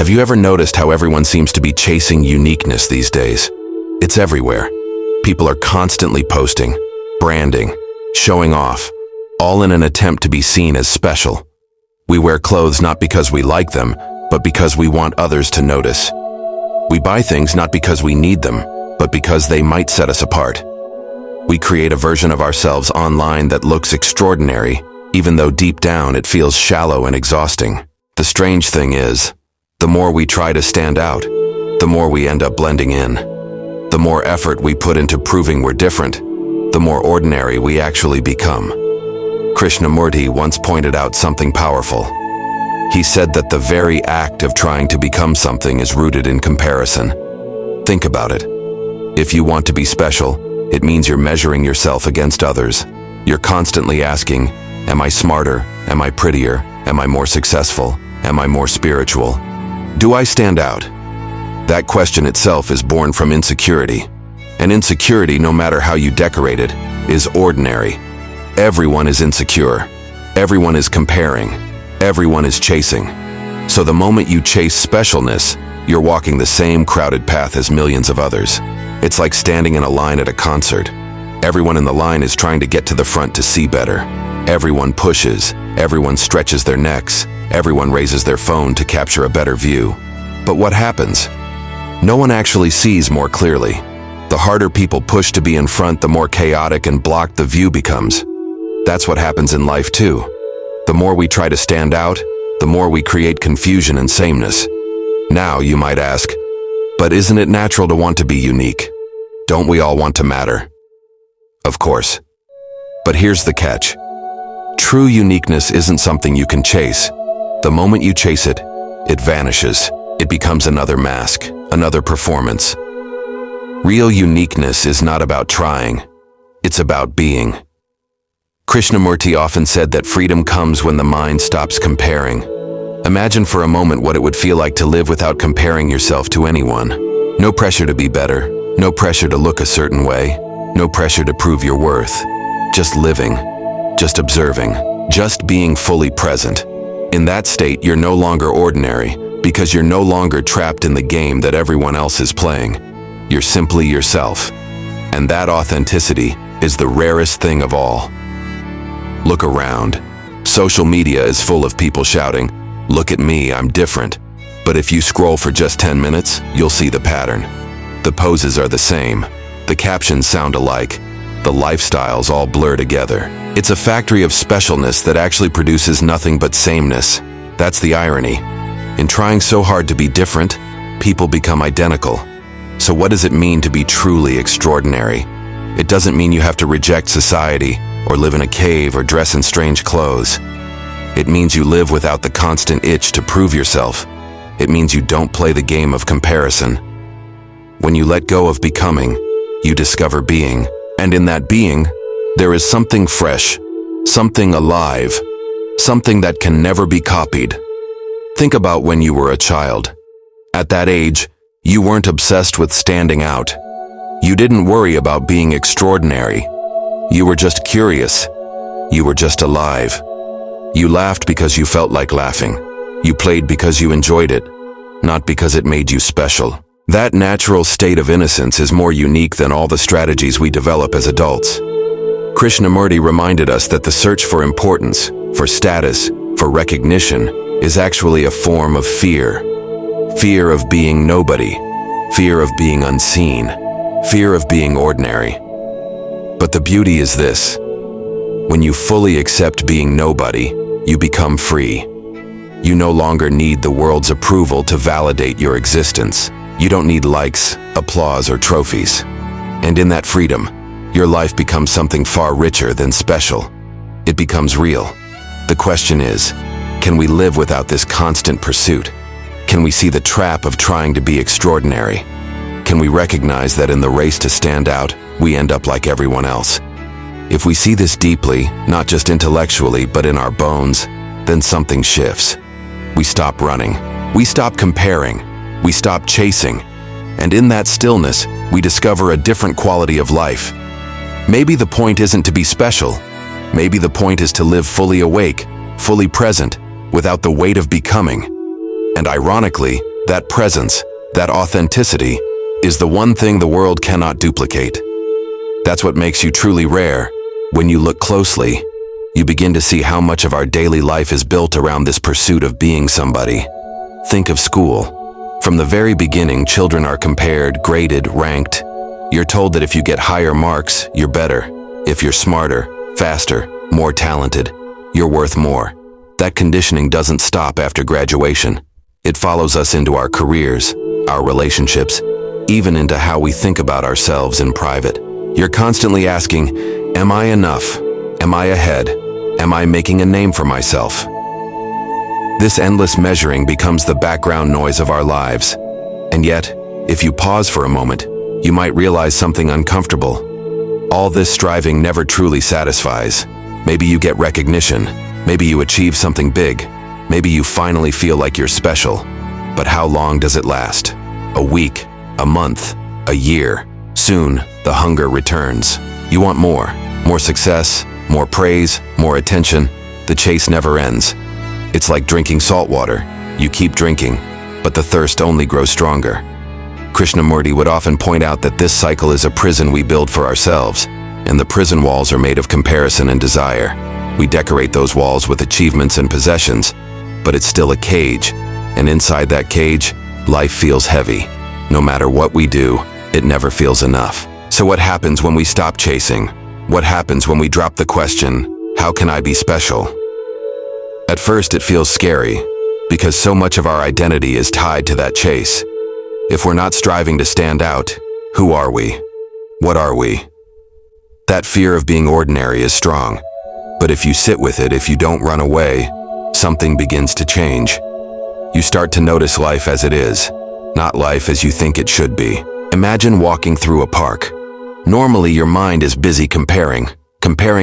Have you ever noticed how everyone seems to be chasing uniqueness these days? It's everywhere. People are constantly posting, branding, showing off, all in an attempt to be seen as special. We wear clothes not because we like them, but because we want others to notice. We buy things not because we need them, but because they might set us apart. We create a version of ourselves online that looks extraordinary, even though deep down it feels shallow and exhausting. The strange thing is, the more we try to stand out, the more we end up blending in. The more effort we put into proving we're different, the more ordinary we actually become. Krishnamurti once pointed out something powerful. He said that the very act of trying to become something is rooted in comparison. Think about it. If you want to be special, it means you're measuring yourself against others. You're constantly asking, am I smarter? Am I prettier? Am I more successful? Am I more spiritual? Do I stand out? That question itself is born from insecurity. And insecurity, no matter how you decorate it, is ordinary. Everyone is insecure. Everyone is comparing. Everyone is chasing. So the moment you chase specialness, you're walking the same crowded path as millions of others. It's like standing in a line at a concert. Everyone in the line is trying to get to the front to see better. Everyone pushes, everyone stretches their necks, everyone raises their phone to capture a better view. But what happens? No one actually sees more clearly. The harder people push to be in front, the more chaotic and blocked the view becomes. That's what happens in life too. The more we try to stand out, the more we create confusion and sameness. Now you might ask, but isn't it natural to want to be unique? Don't we all want to matter? Of course. But here's the catch. True uniqueness isn't something you can chase. The moment you chase it, it vanishes. It becomes another mask, another performance. Real uniqueness is not about trying. It's about being. Krishnamurti often said that freedom comes when the mind stops comparing. Imagine for a moment what it would feel like to live without comparing yourself to anyone. No pressure to be better, no pressure to look a certain way, no pressure to prove your worth. Just living, just observing, just being fully present. In that state, you're no longer ordinary, because you're no longer trapped in the game that everyone else is playing. You're simply yourself. And that authenticity is the rarest thing of all. Look around. Social media is full of people shouting, "Look at me, I'm different." But if you scroll for just 10 minutes, you'll see the pattern. The poses are the same. The captions sound alike. The lifestyles all blur together. It's a factory of specialness that actually produces nothing but sameness. That's the irony. In trying so hard to be different, people become identical. So what does it mean to be truly extraordinary? It doesn't mean you have to reject society, or live in a cave, or dress in strange clothes. It means you live without the constant itch to prove yourself. It means you don't play the game of comparison. When you let go of becoming, you discover being. And in that being, there is something fresh, something alive, something that can never be copied. Think about when you were a child. At that age, you weren't obsessed with standing out. You didn't worry about being extraordinary. You were just curious. You were just alive. You laughed because you felt like laughing. You played because you enjoyed it, not because it made you special. That natural state of innocence is more unique than all the strategies we develop as adults. Krishnamurti reminded us that the search for importance, for status, for recognition, is actually a form of fear. Fear of being nobody. Fear of being unseen. Fear of being ordinary. But the beauty is this. When you fully accept being nobody, you become free. You no longer need the world's approval to validate your existence. You don't need likes, applause, or trophies. And in that freedom, your life becomes something far richer than special. It becomes real. The question is, can we live without this constant pursuit? Can we see the trap of trying to be extraordinary? Can we recognize that in the race to stand out, we end up like everyone else? If we see this deeply, not just intellectually, but in our bones, then something shifts. We stop running. We stop comparing. We stop chasing. And in that stillness, we discover a different quality of life. Maybe the point isn't to be special. Maybe the point is to live fully awake, fully present, without the weight of becoming. And ironically, That presence, that authenticity, is the one thing the world cannot duplicate. That's what makes you truly rare. When you look closely, you begin to see how much of our daily life is built around this pursuit of being somebody. Think of school. From the very beginning, children are compared, graded, ranked. You're told that if you get higher marks, you're better. If you're smarter, faster, more talented, you're worth more. That conditioning doesn't stop after graduation. It follows us into our careers, our relationships, even into how we think about ourselves in private. You're constantly asking, am I enough? Am I ahead? Am I making a name for myself? This endless measuring becomes the background noise of our lives. And yet, if you pause for a moment, you might realize something uncomfortable. All this striving never truly satisfies. Maybe you get recognition. Maybe you achieve something big. Maybe you finally feel like you're special. But how long does it last? A week, a month, a year. Soon, the hunger returns. You want more. More success, more praise, more attention. The chase never ends. It's like drinking salt water. You keep drinking, but the thirst only grows stronger. Krishnamurti would often point out that this cycle is a prison we build for ourselves, and the prison walls are made of comparison and desire. We decorate those walls with achievements and possessions, but it's still a cage, and inside that cage, life feels heavy. No matter what we do, it never feels enough. So what happens when we stop chasing? What happens when we drop the question, how can I be special? At first it feels scary, because so much of our identity is tied to that chase. If we're not striving to stand out, who are we? What are we? That fear of being ordinary is strong, but if you sit with it, if you don't run away, something begins to change. You start to notice life as it is, not life as you think it should be. Imagine walking through a park. Normally your mind is busy comparing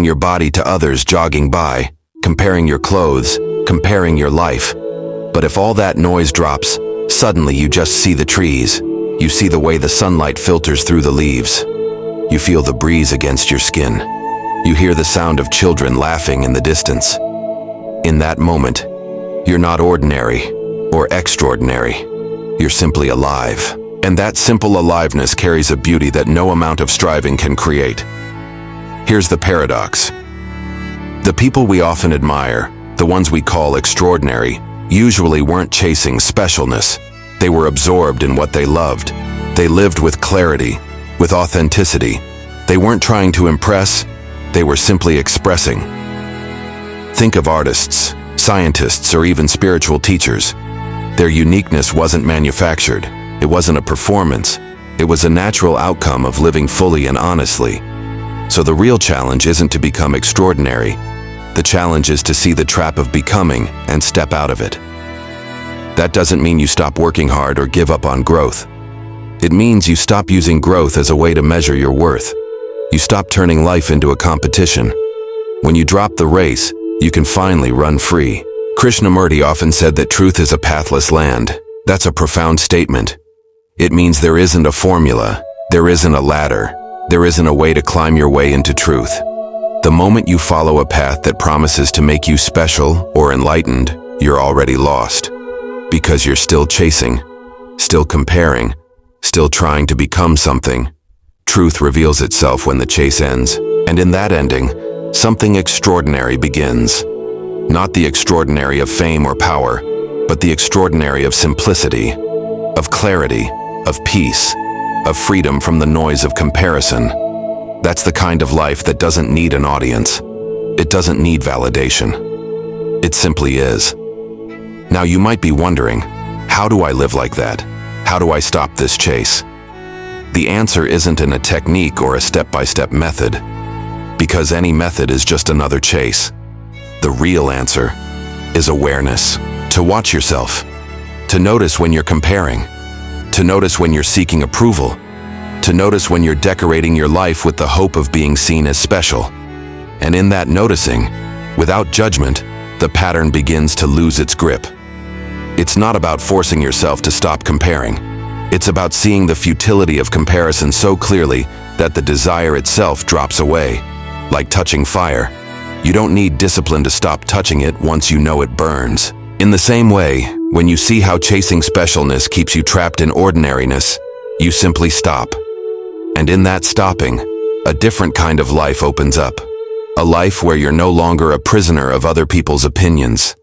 your body to others jogging by, comparing your clothes, comparing your life. But if all that noise drops, suddenly you just see the trees. You see the way the sunlight filters through the leaves. You feel the breeze against your skin. You hear the sound of children laughing in the distance. In that moment, you're not ordinary or extraordinary. You're simply alive. And that simple aliveness carries a beauty that no amount of striving can create. Here's the paradox. The people we often admire, the ones we call extraordinary, usually weren't chasing specialness. They were absorbed in what they loved. They lived with clarity, with authenticity. They weren't trying to impress, they were simply expressing. Think of artists, scientists, or even spiritual teachers. Their uniqueness wasn't manufactured. It wasn't a performance. It was a natural outcome of living fully and honestly. So the real challenge isn't to become extraordinary. The challenge is to see the trap of becoming and step out of it. That doesn't mean you stop working hard or give up on growth. It means you stop using growth as a way to measure your worth. You stop turning life into a competition. When you drop the race, you can finally run free. Krishnamurti often said that truth is a pathless land. That's a profound statement. It means there isn't a formula, there isn't a ladder, there isn't a way to climb your way into truth. The moment you follow a path that promises to make you special or enlightened, you're already lost. Because you're still chasing, still comparing, still trying to become something. Truth reveals itself when the chase ends, and in that ending, something extraordinary begins. Not the extraordinary of fame or power, but the extraordinary of simplicity, of clarity, of peace, of freedom from the noise of comparison. That's the kind of life that doesn't need an audience. It doesn't need validation. It simply is. Now you might be wondering, how do I live like that? How do I stop this chase? The answer isn't in a technique or a step-by-step method, because any method is just another chase. The real answer is awareness. To watch yourself, to notice when you're comparing, to notice when you're seeking approval, to notice when you're decorating your life with the hope of being seen as special. And in that noticing, without judgment, the pattern begins to lose its grip. It's not about forcing yourself to stop comparing. It's about seeing the futility of comparison so clearly that the desire itself drops away. Like touching fire, you don't need discipline to stop touching it once you know it burns. In the same way, When you see how chasing specialness keeps you trapped in ordinariness, you simply stop. And in that stopping, a different kind of life opens up. A life where you're no longer a prisoner of other people's opinions.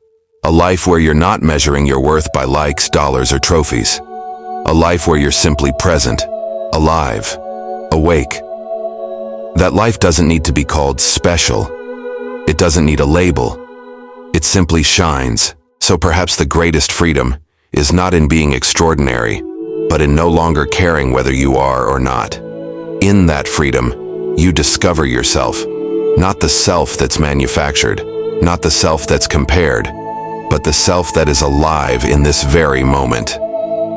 A life where you're not measuring your worth by likes, dollars, or trophies. A life where you're simply present, alive, awake. That life doesn't need to be called special. It doesn't need a label. It simply shines. So perhaps the greatest freedom is not in being extraordinary, but in no longer caring whether you are or not. In that freedom, you discover yourself, not the self that's manufactured, not the self that's compared, but the self that is alive in this very moment.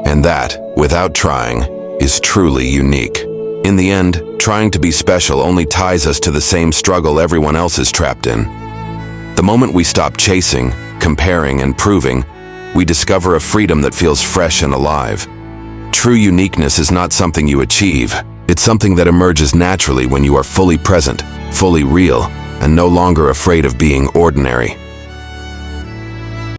And that, without trying, is truly unique. In the end, trying to be special only ties us to the same struggle everyone else is trapped in. The moment we stop chasing, comparing, and proving, we discover a freedom that feels fresh and alive. True uniqueness is not something you achieve. It's something that emerges naturally when you are fully present, fully real, and no longer afraid of being ordinary.